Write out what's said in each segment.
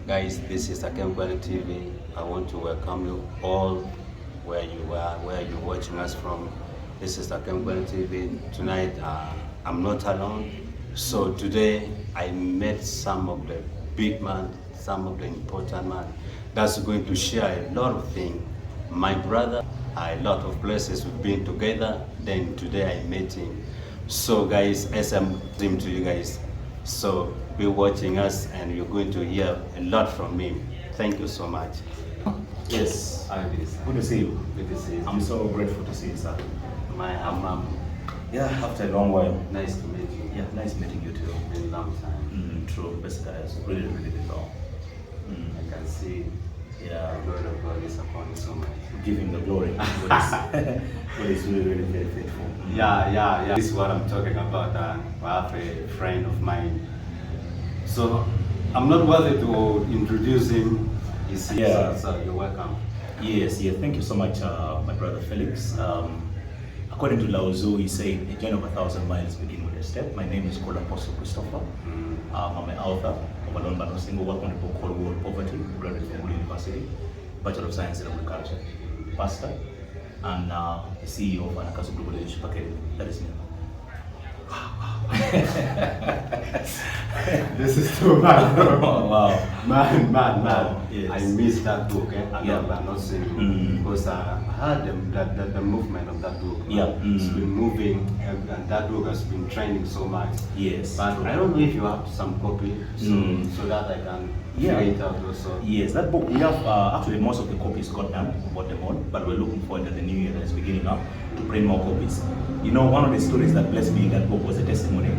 Guys, this is Akemkweli TV. I want to welcome you all where you are, where you're watching us from. This is Akemkweli TV. Tonight, I'm not alone. So today, I met some of the big man, some of the important man that's going to share a lot of things. My brother, a lot of places we've been together. Then today I met him. So guys, as I'm saying to you guys, so be watching us and you're going to hear a lot from him. Thank you so much. Yes. Hi, this. Good to see you. Good to see you. I'm so grateful to see you, sir. Yeah, After a long while. nice to meet you. Yeah, nice meeting you too. Been a long time. True. Basically, it's really been long. I can see Yeah. the glory of God is upon you so much. Give him the glory. God is really very faithful. Yeah. This is what I'm talking about. I have a friend of mine. So I'm not worthy to introduce him. He's here, Yeah. so you're welcome. Yes. Thank you so much, my brother Felix. According to Lao Tzu, he said, a journey of 1,000 miles begin with a step. My name is called Apostle Christopher. I'm an author of a non single work on a book called World Poverty, graduate from Wood University, Bachelor of Science in Agriculture, pastor, and the CEO of Anakasu Global Leadership Academy. That is me. This is too bad, bro. Oh, wow. Man. Yes. I missed that book, Yeah. I'm not saying because I heard the movement of that book. Yeah. It's been moving, and that book has been trending so much. Yes. But true. I don't know if you have some copy, so that I can Yeah. figure it out also. Yes, that book, we have actually most of the copies got done, we bought them all, but we're looking forward to the new year that is beginning now to print more copies. You know, one of the stories that blessed me in that book was a testimony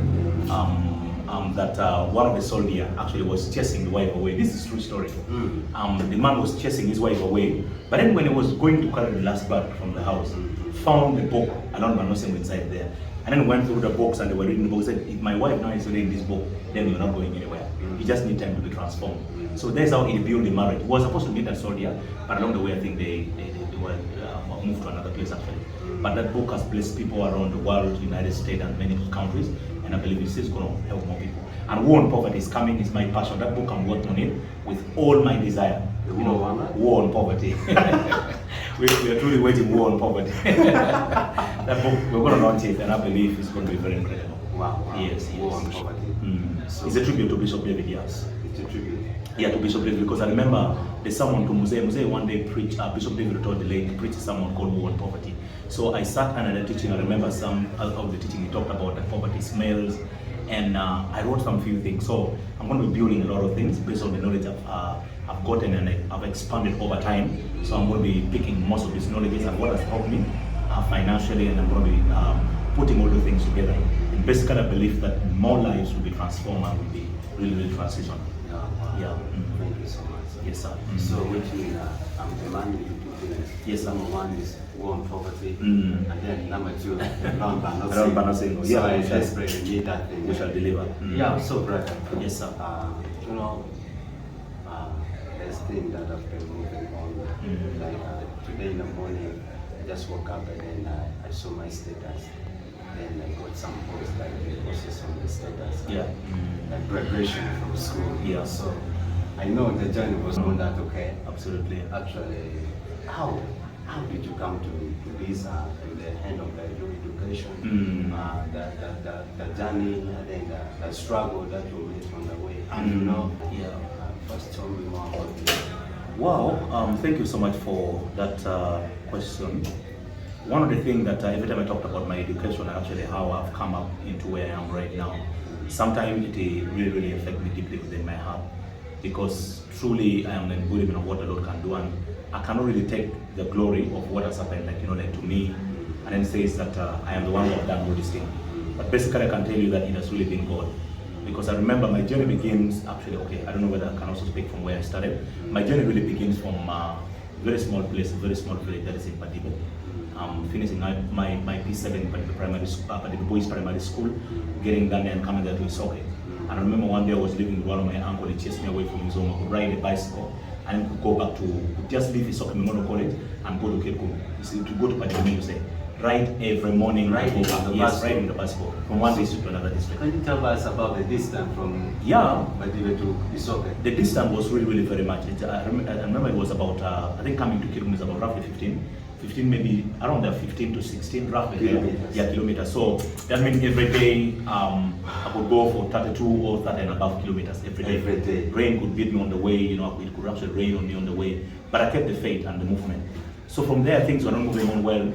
that one of the soldier actually was chasing the wife away. This is a true story. The man was chasing his wife away, but then when he was going to carry the last bag from the house, found the book along Manosing inside there, and then went through the books and they were reading the book. Said, if my wife now is reading this book, then you're not going anywhere. You just need time to be transformed. So that's how he built the marriage. He was supposed to meet that soldier, but along the way I think they were moved to another place actually. But that book has blessed people around the world, United States and many countries, and I believe it's still going to help more people. And War on Poverty is coming, it's my passion. That book I'm working on it with all my desire. War on Poverty. we are truly waiting War on Poverty. That book, we're going to launch it, and I believe it's going to be very incredible. Wow. Yes. War on Poverty. So It's a tribute to Bishop David, yes. it's a tribute. Yeah, to Bishop David, because I remember there's someone to Muse one day preached, Bishop David told the lady, preached someone called War on Poverty. So I sat under the teaching, I remember some of the teaching he talked about that poverty smells, and I wrote some few things. So I'm going to be building a lot of things based on the knowledge I've gotten and I've expanded over time. So I'm going to be picking most of these knowledges and what has helped me financially, and I'm going to be putting all the things together. And basically I believe that more lives will be transformed and will be really transitional. Yeah. Thank you so much. Yes, sir. So which means I'm demanding you two things. Yes, sir. Number one is war on poverty, Mm. and then number two, around Around Banasino. So Yeah, I we shall- desperately need that thing. We shall deliver. Yeah, so brother. Yes, sir. You know, there's things that have been moving on. Like today in the morning, I just woke up and then I saw my status. Then I got some posts like the process on the status. Yeah. Like graduation from school. Yeah. So I know the journey was not that okay. Absolutely. Actually, how did you come to this to the end of your education? The journey and then the struggle that you made on the way. And you know, first tell me more about this. Wow. Thank you so much for that question. One of the things that every time I talked about my education, actually how I've come up into where I am right now, sometimes it really affects me deeply within my heart, because truly I am an embodiment of what the Lord can do, and I cannot really take the glory of what has happened, like to me, and then says that I am the one who have done all this thing. But basically I can tell you that it has really been God, because I remember my journey begins actually. Okay, I don't know whether I can also speak from where I started. My journey really begins from a very small place, a very small village that is in Padibe. Finishing my P7 Padibe Boys Primary School, getting done and coming there to Isoke. And I remember one day I was living with one of my uncle. He chased me away from his home. I could ride a bicycle and go back to just leave Isoke Memorial College and go to Cape Coast. To go to Padibe, you say. ride every morning. Ride with the Yes, bus. ride with the bicycle from one district to another district. Can you tell us about the distance from Yeah. Madibe to Isoke? The distance was really very much. I remember it was about, I think coming to Kirum is about roughly 15 maybe around there, 15 to 16 roughly. Kilometers. Yeah, kilometers. So that means every day I could go for 32 or 30 and above kilometers every day. Every day. Rain could beat me on the way, you know, it could actually rain on me on the way. But I kept the faith and the movement. So from there, things were not moving on well.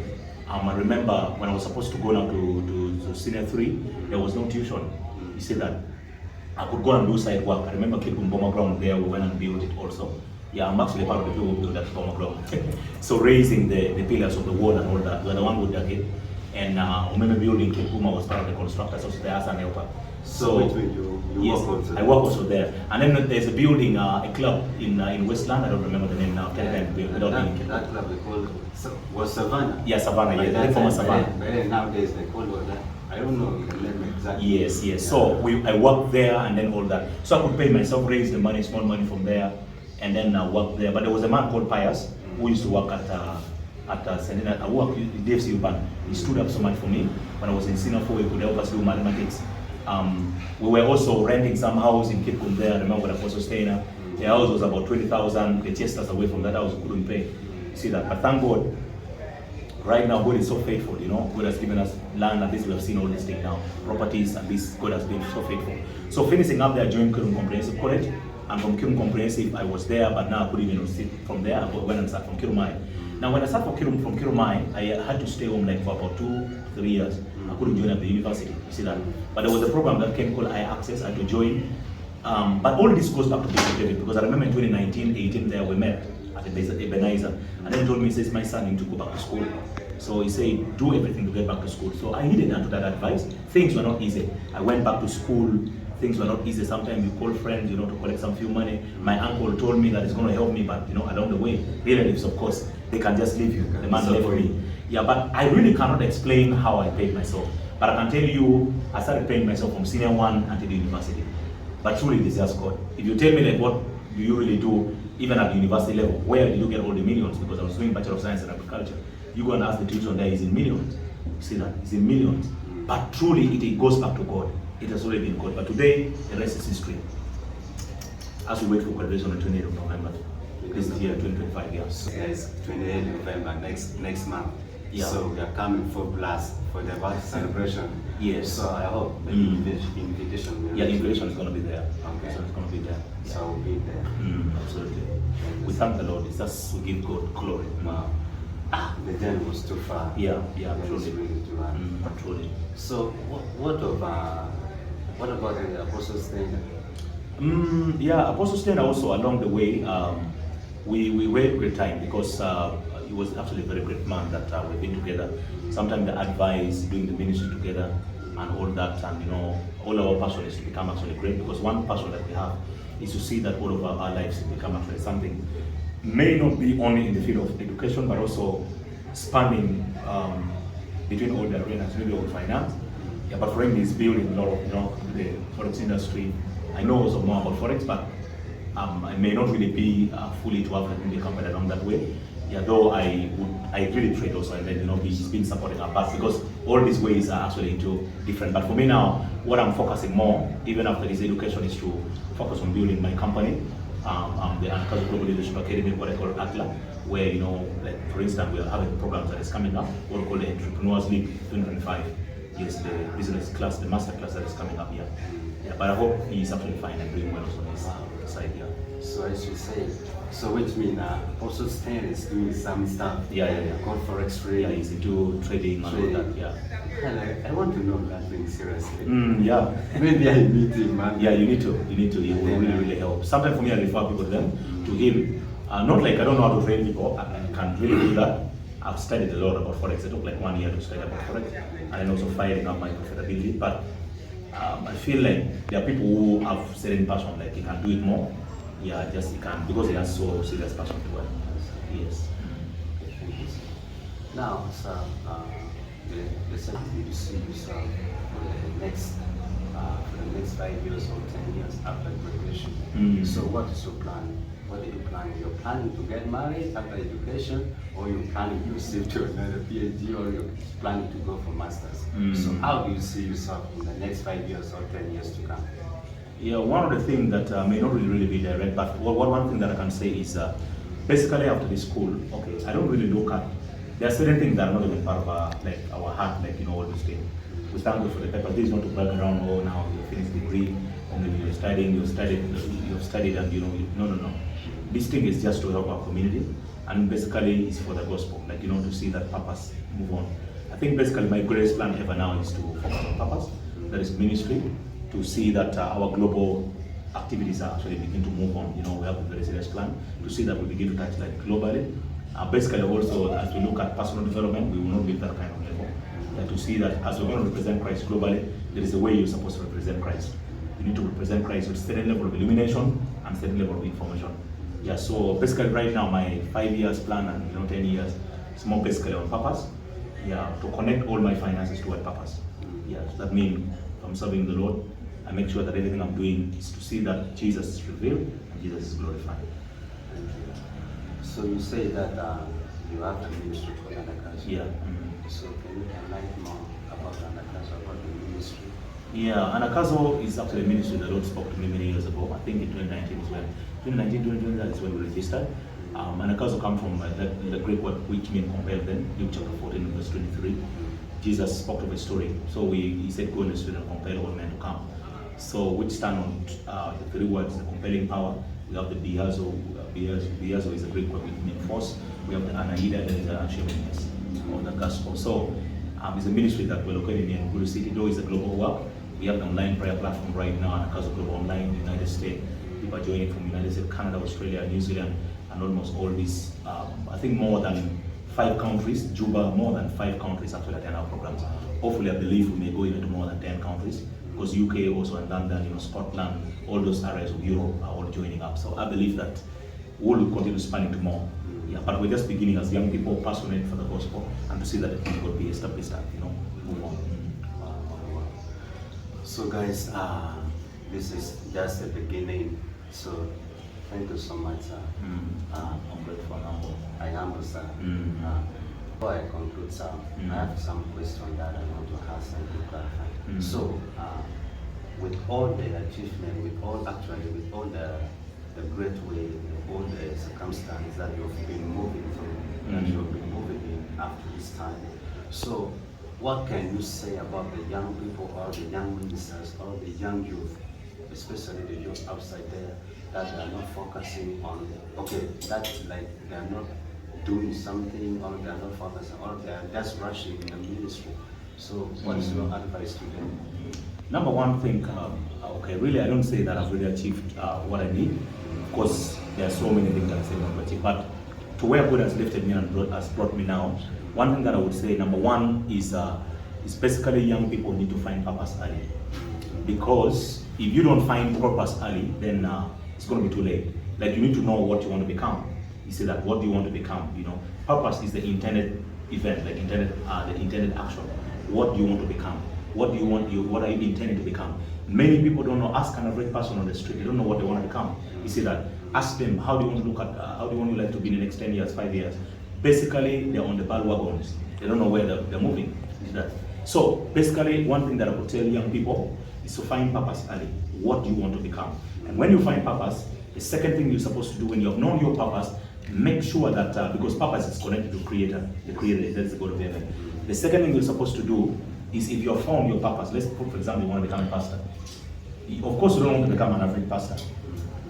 I remember when I was supposed to go now to senior 3, there was no tuition. You see that I could go and do side work. I remember Kilkum Bomber Ground there, we went and built it also. Yeah, I'm actually part of the people who built that Bomber Ground. So raising the pillars of the wall and all that, we're the one who dug it. And remember building Kilkum, I was part of the constructors also there as an helper. So you yes, work also? I work also there. And then there's a building, a club in Westland, I don't remember the name now. That club they called was Savannah. Yeah, Savannah, By yeah, that the former time, Savannah. but nowadays they call it that. I don't know the name exactly. Yes. Yeah. So I worked there and then all that. So I could pay myself, raise the money, small money from there, and then work there. But there was a man called Pius who used to work at Senina. I worked in DFC Urban. He stood up so much for me when I was in senior 4. He could help us do mathematics. We were also renting some house in Kitkum there. I remember when I was staying there. The house was about 20,000. The chesters away from that house, we couldn't pay. See that? But thank God. Right now, God is so faithful, you know. God has given us land, at least we have seen all these things now. Properties, at least God has been so faithful. So finishing up there, I joined Kirum Comprehensive College. And from Kirum Comprehensive, I was there, but now I couldn't even sit from there. I went and started from Kirumai. Now, when I started from Kirumai, I had to stay home like for about 2-3 years. I couldn't join at the university, you see that. But there was a program that came called I-Access, I had to join. But all this goes back to Bishop David, because I remember in 2019-18 there we met at Ebenezer, and then he told me, he says, my son needs to go back to school. So he said, do everything to get back to school. So I needed to that advice. Things were not easy. I went back to school. Things were not easy. Sometimes you call friends, you know, to collect some few money. My uncle told me that it's going to help me, but you know, along the way, relatives, of course, they can just leave you. The man left me. Yeah, but I really cannot explain how I paid myself. But I can tell you, I started paying myself from senior 1 until the university. But truly, this is just God. If you tell me like what do you really do, even at the university level, where did you get all the millions? Because I was doing Bachelor of Science in Agriculture. You go and ask the tuition there, is in millions. You see that? It's in millions. But truly, it goes back to God. It has already been God. But today, the rest is history. As we wait for graduation on the 28th of November, this year, 2025 years. Yes, 28th November, next month. Yeah. So we are coming for blast for the birthday celebration. Yes. So I hope the invitation will Yeah, the invitation is going to be there. Okay. So it's going to be there. So I'll be there. Absolutely. We thank the Lord. It's just we give God glory. Wow. The journey was too far. Yeah, Truly, truly. really too far. Truly. So what about the Apostles' Day? Yeah, Apostle Stena also along the way, we had a great time because he was actually a very great man that we've been together. Sometimes the advice, doing the ministry together and all that, and you know, all our passion is to become actually great, because one passion that we have is to see that all of our lives become actually something, may not be only in the field of education, but also spanning between all the arenas, maybe of finance. Yeah, but for him, he's building a lot of, you know, the forex industry. I know also more about forex, but I may not really be fully to have like, the company along that way. Yeah, though I really trade also, and then you know he's been supporting our path, because all these ways are actually into different. But for me now, what I'm focusing more, even after this education, is to focus on building my company. The Anakazu Global Leadership Academy, what I call ATLA, where you know, like for instance, we are having programs that is coming up, what we call the Entrepreneurs League 2025. Yes, the business class, the master class that is coming up here. Yeah, but I hope he's actually fine and doing well on his side here. So I should say, so which means Apostle Stan is doing some stuff. Yeah. Called forex trading. Yeah, he's into trading and all that. Yeah. And I want to know that thing seriously. Yeah. Maybe I meet him, man. Yeah, you need to. He will really help. Sometimes for me, I refer people to him. Not like I don't know how to train people. I can really do that. I've studied a lot about forex. It took like 1 year to study about forex, and then also firing up my profitability. But I feel like there are people who have certain passion, like he can do it more. Yeah, just he can, because he has so serious passion to it. Yes. Now, sir, the second you see yourself for the next for the next 5 years or 10 years after graduation. So what is your plan? What are you planning? You're planning to get married after education, or you're planning to receive to another PhD, or you're planning to go for masters? So how do you see yourself in the next 5 years or 10 years to come? Yeah, one of the things that may not really be direct, but one thing that I can say is basically after the school, okay, I don't really look at, there are certain things that are not even part of our heart, like, all these things. We thank God for the paper. This is not to brag around, oh, now you finished degree, and then you've studied, and no. This thing is just to help our community, and basically it's for the gospel, to see that purpose move on. I think basically my greatest plan ever now is to focus on purpose, that is ministry, to see that our global activities are actually begin to move on. We have a very serious plan to see that we begin to touch globally. Basically also, as we look at personal development, we will not be that kind of level. To see that as we're going to represent Christ globally, there is a way you're supposed to represent Christ. You need to represent Christ with a certain level of illumination and a certain level of information. Yeah, so basically right now my 5 years plan and 10 years is more basically on purpose. Yeah, to connect all my finances to a purpose. Yeah, so that means if I'm serving the Lord, I make sure that everything I'm doing is to see that Jesus is revealed and Jesus is glorified. So you say that you have a ministry for Anakazo. Yeah. So can you enlighten more about Anakazo, about the ministry? Yeah, Anakazo is actually a ministry that the Lord spoke to me many years ago. I think in 2019 is when 2020 is when we registered. Anakazo comes from the Greek word which means compel them, Luke chapter 14 verse 23. Jesus spoke of a story. So he said, go in the street and compel all men to come. So which stand on the three words, the compelling power. We have the biazo. Biazo is a Greek word which means force. We have the anaida, that is the achievement of the gospel. So it's a ministry that we're located in Guru City. Though it's a global work. We have the online prayer platform right now, Anakazo Global Online, United States. People are joining from United States, Canada, Australia, New Zealand, and almost all these, I think more than 5 countries, Juba, more than 5 countries actually attend our programs. Hopefully, I believe we may go even to more than 10 countries, because UK also and London, Scotland, all those areas of Europe are all joining up. So I believe that we will continue expanding to more. Yeah, but we're just beginning as young people, passionate for the gospel, and to see that it will be a step by step, move on. So guys, this is just the beginning. So thank you so much, sir. I'm grateful now. I am, sir. Before I conclude, sir, I have some questions that I want to ask and to clarify. So, with all the achievement, with all the great way, all the circumstances that you've been moving through, that you've been moving in after this time, so what can you say about the young people, or the young ministers, or the young youth, especially the youth outside there, that they are not focusing on, that's like they are not doing something, or they are not focusing, or they are just rushing in the ministry. So what is your advice to them? Number one thing, really I don't say that I've really achieved what I need. Of course, there are so many things that I say I want to achieve, but to where God has lifted me and has brought me now, one thing that I would say, number one, is basically young people need to find purpose early. Because if you don't find purpose early, then it's going to be too late. Like, you need to know what you want to become. You say that, what do you want to become? Purpose is the intended event, like the intended action. What do you want to become? What are you intending to become? Many people don't know. Ask an average person on the street, they don't know what they want to become. You see that? Ask them, how do you want to look at, how do you want your life to be in the next 10 years, 5 years? Basically, they're on the bandwagons. They don't know where they're moving. You see that? So basically, one thing that I would tell young people is to find purpose early. What do you want to become? And when you find purpose, the second thing you're supposed to do when you have known your purpose, make sure that, because purpose is connected to Creator, the Creator, that's the God of heaven. The second thing you're supposed to do is, if you have found your purpose, let's put, for example, you want to become a pastor. Of course, you don't want to become an average pastor.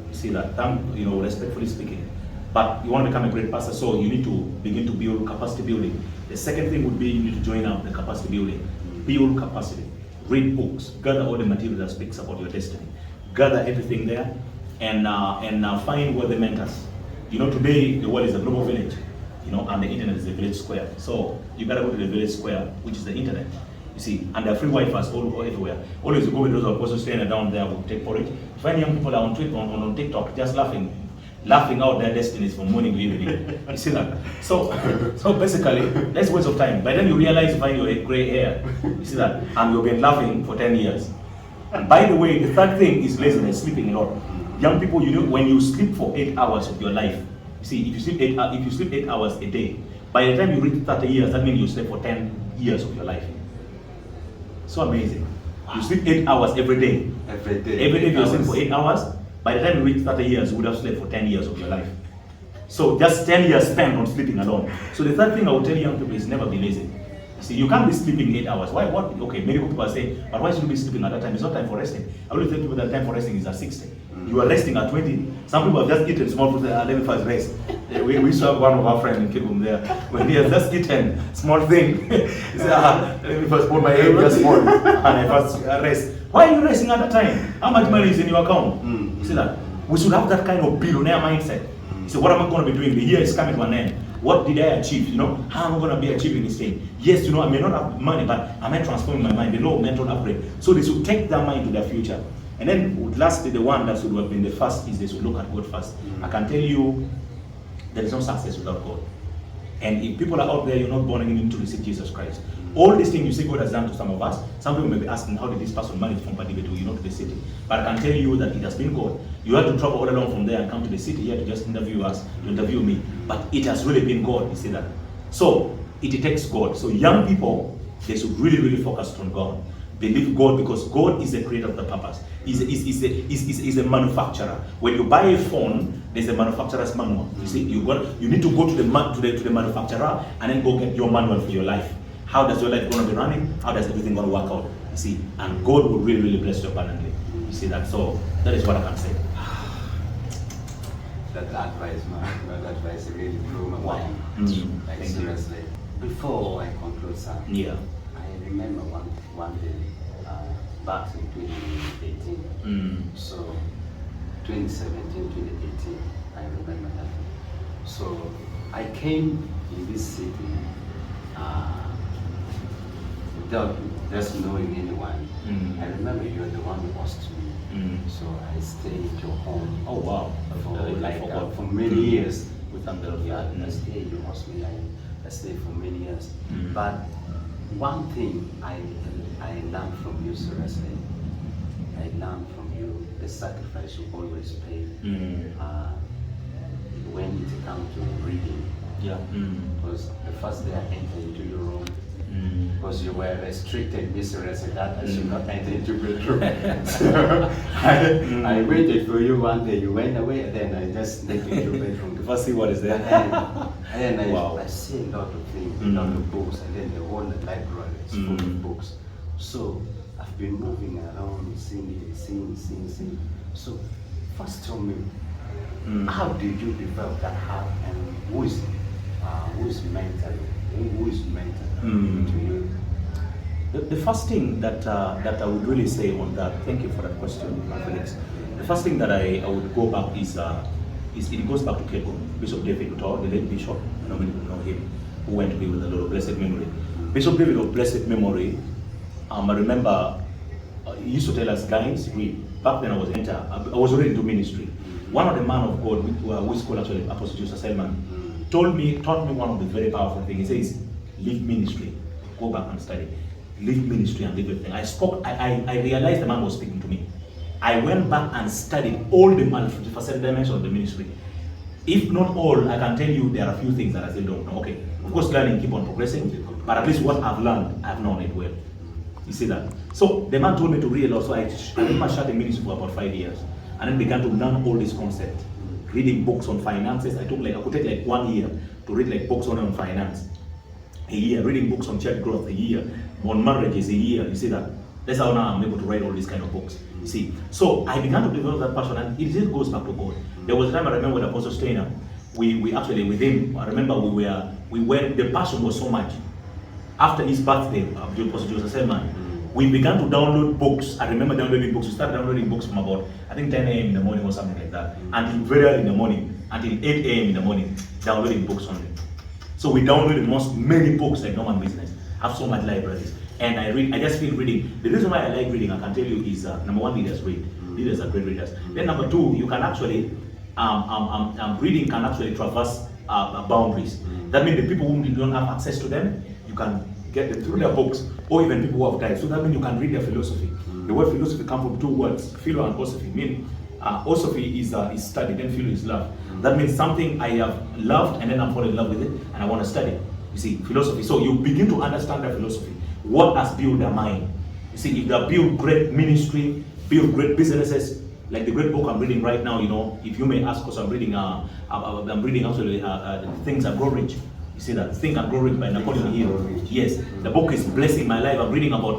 You see that, respectfully speaking. But you want to become a great pastor, so you need to begin to build capacity building. The second thing would be, you need to join up the capacity building. Build capacity. Read books. Gather all the material that speaks about your destiny. Gather everything there, and find where the mentors. Today the world is a global village, and the internet is the village square. So you gotta go to the village square, which is the internet. You see, and there are free Wi-Fi's all everywhere. Always go with those who are also staying down there who take porridge. Find young people are on TikTok just laughing out their destinies from morning to evening. You see that? So basically, that's waste of time. By then you realize you find your gray hair. You see that? And you've been laughing for 10 years. And by the way, the third thing is laziness, sleeping a lot. Young people, you know, when you sleep for 8 hours of your life, you see, if you sleep 8 hours a day, by the time you reach 30 years, that means you sleep for 10 years of your life. So amazing. You sleep 8 hours every day. Every day. Every day you sleep for 8 hours. By the time you reach 30 years, you would have slept for 10 years of your life. So just 10 years spent on sleeping alone. So the third thing I would tell young people is never be lazy. See, you can't be sleeping 8 hours. Why? What? Okay, many people say, but why should you be sleeping at that time? It's not time for resting. I always tell people that time for resting is at 60. You are resting at 20. Some people have just eaten small food. Let me first rest. We saw one of our friends in Kibum there. When he has just eaten small thing, he said, let me first put my head just small and I first rest. Why are you resting at that time? How much money is in your account? You see that? We should have that kind of billionaire mindset. You say, what am I going to be doing? The year is coming to an end. What did I achieve? You know, how am I going to be achieving this thing? Yes, you know, I may not have money, but am I transforming my mind? The law of mental upgrade. So they should take their mind to their future. And then lastly, the one that should have been the first is they should look at God first. I can tell you, there is no success without God. And if people are out there, you're not born again to receive Jesus Christ. All these things you see God has done to some of us, some people may be asking, how did this person manage from Padibe to the city? But I can tell you that it has been God. You had to travel all along from there and come to the city here to just interview us, to interview me. But it has really been God, you see that. So it takes God. So young people, they should really, really focus on God. Believe God, because God is the creator of the purpose. Is a manufacturer. When you buy a phone, there's a manufacturer's manual. You see, you need to go to the manufacturer and then go get your manual for your life. How does your life going to be running? How does everything going to work out? You see, and God will really, really bless you abundantly. You see that? So that is what I can say. That advice, man. That advice really blew my mind. Like Thank seriously. Before I conclude, sir. Yeah. I remember one day back in 2018. So 2017, 2018, I remember that. So I came in this city without just knowing anyone. I remember you were the one who asked me. So I stayed at your home. Oh wow. For many years. With Andrew. Yeah, I stayed, you asked me, I stayed for many years. But one thing I learned from you, seriously, I learned from you the sacrifice you always pay when it comes to reading. Yeah. Because the first day I entered into your room, because you were restricted, me seriously, that I should not enter into bedroom. So I waited for you one day, you went away, and then I just went into bedroom. To first see what is there. And then Wow. I see a lot of things, a lot of books, and then the whole library is full of books. So I've been moving around, seeing. So first tell me, how did you develop that heart, and who is mental to you? The first thing that I would really say on that, thank you for that question, Felix. The first thing that I would go back is it goes back to Kego, Bishop David Utor, the late bishop. I know many people know him, who went to be with the Lord of blessed memory. Bishop David of blessed memory. I remember he used to tell us, guys, back then I was already into ministry. One of the man of God, who is called actually Apostle Joseph Selman, taught me one of the very powerful things. He says, leave ministry, go back and study. Leave ministry and leave everything. I realized the man was speaking to me. I went back and studied all the multifaceted dimensions of the ministry. If not all, I can tell you there are a few things that I still don't know. Okay, of course learning keep on progressing, but at least what I've learned, I've known it well. You see that? So the man told me to read a lot, so I remember shutting ministry for about 5 years, and then began to learn all these concepts. Reading books on finances, I could take like 1 year to read like books on finance. A year, reading books on church growth, a year, on marriages, a year. You see that? That's how now I'm able to write all these kind of books. You see? So I began to develop that passion, and it just goes back to God. There was a time I remember with Apostle Steiner, we actually with him, I remember the passion was so much. After his birthday, Apostle Joseph Selman, we began to download books. I remember downloading books. We started downloading books from about, I think 10 a.m. in the morning or something like that, until very early in the morning, until 8 a.m. in the morning, downloading books only. So we downloaded many books like normal business. I have so much libraries. And I just feel reading. The reason why I like reading, I can tell you, is number one, leaders read. Leaders are great readers. Then number two, you can actually, reading can actually traverse boundaries. That means the people who don't have access to them, you can get them through their books, or even people who have died. So that means you can read their philosophy. The word philosophy comes from two words, philo and osophy. Meaning, osophy is study, then philo is love. That means something I have loved and then I'm falling in love with it and I want to study. You see, philosophy. So you begin to understand their philosophy. What has built their mind? You see, if they build great ministry, build great businesses, like the great book I'm reading right now, you know, if you may ask, because I'm reading actually Things That Grow Rich. You see that Think and Grow Rich by Napoleon Hill. Yes, the book is blessing my life. I'm reading about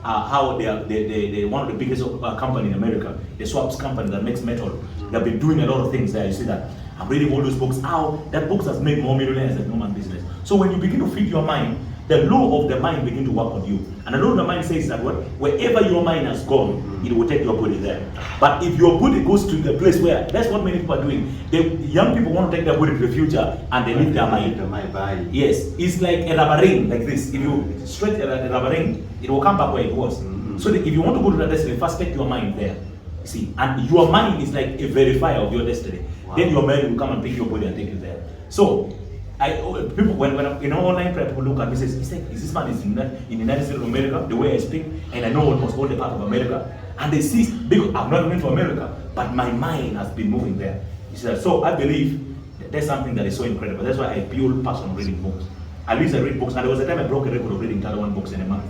how they one of the biggest company in America, the swaps company that makes metal. They've been doing a lot of things there. You see that. I'm reading all those books. How that books has made more millionaires than normal business. So when you begin to feed your mind, the law of the mind begin to work on you. And the law of the mind says that wherever your mind has gone, it will take your body there. But if your body goes to the place where, that's what many people are doing. The young people want to take their body to the future and they leave their mind. Yes, it's like a rubber ring, like this. If you stretch a rubber ring, it will come back where it was. So if you want to go to the destiny, first take your mind there. See, and your mind is like a verifier of your destiny. Wow. Then your mind will come and pick your body and take you there. So people when in online prayer, people look at me and say, is this man in the United States of America, the way I speak, and I know almost all the part of America, and they see, because I'm not going to America, but my mind has been moving there. You see that? So I believe that there's something that is so incredible. That's why I build passion on reading books. At least I read books, and there was a time I broke a record of reading 31 books in a month.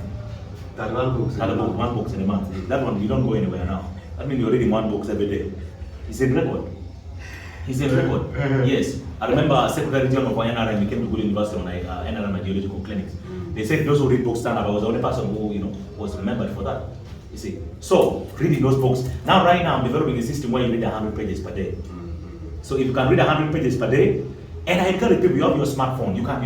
31 books in a month? One books in a month. That one, you don't go anywhere now. That means you're reading one book every day. It's a record. It's a record. Yes. I remember Secretary General of NRM, we came to Good University on NRM Ideological Clinics. They said those who read books stand up. I was the only person who, was remembered for that. You see. So, reading those books. Now, right now, I'm developing a system where you read 100 pages per day. So, if you can read 100 pages per day, and I encourage people, you have your smartphone, you can,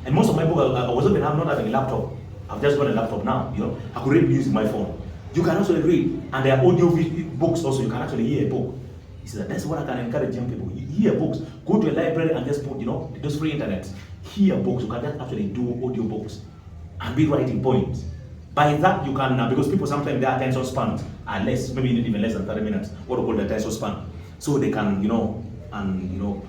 and most of my books, I was not having a laptop. I've just got a laptop now, I could read using my phone. You can also read, and there are audio books also, you can actually hear a book. You see, that's what I can encourage young people. You hear books, go to a library and just put, those free internet, hear books, you can just actually do audio books and be writing points. By that you can, because people sometimes their attention spans are less, maybe even less than 30 minutes, what we call the attention span. So they can,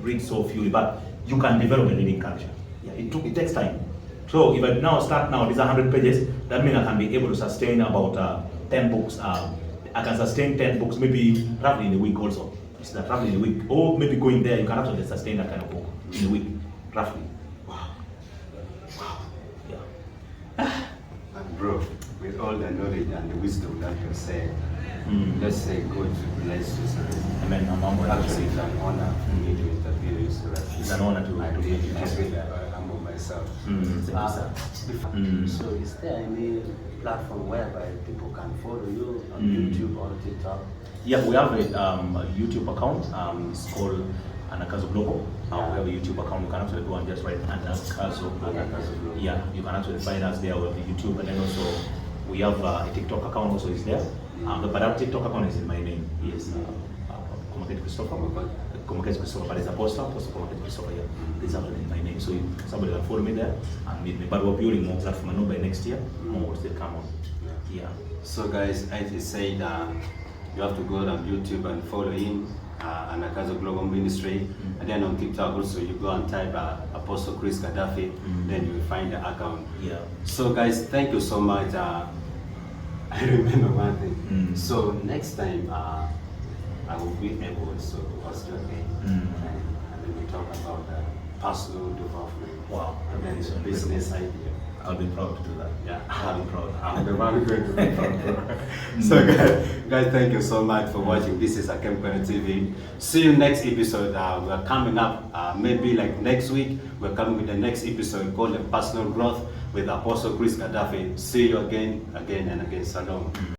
read so few, but you can develop a reading culture. Yeah, it takes time. So if I now start these are 100 pages, that means I can be able to sustain about 10 books. I can sustain 10 books, maybe roughly in a week also. It's that roughly in a week. Or maybe going there, you can actually sustain that kind of book in a week, roughly. Wow. Yeah. And bro, with all the knowledge and the wisdom that you said, let's say God bless you, sir. Amen. Actually, it's an honor for me to interview you, sir. It's an honor to humble myself. So is there any platform whereby people can follow you on YouTube or TikTok? Yeah, we have a YouTube account. It's called Anakazo Global. We have a YouTube account. You can actually go and just write Anakazo Global. Yeah, you can actually find us there with the YouTube, and then also we have a TikTok account also is there. But our TikTok account is in my name. Yes, Komaketi Christopher. Komaketi Christopher, but it's Apostle Komaketi Christopher. Yeah, it's actually in my name. So somebody can follow me there and meet me. But we're building more platform. I know by next year more will still come on. Yeah. So guys, I just said you have to go on YouTube and follow him, Anakazo Global Ministry, and then on TikTok also you go and type Apostle Chris Gaddafi, then you will find the account. Yeah. So guys, thank you so much. I remember one thing. So next time I will be able to host you again, and then we talk about personal development. Wow. And then it's a business idea. I'll be proud to do that. Yeah, I'll be proud. I'm the one going to be proud. So guys, thank you so much for watching. This is Akemkwene TV. See you next episode. We're coming up, maybe like next week, we're coming with the next episode called the Personal Growth with Apostle Chris Gaddafi. See you again and again. Shalom.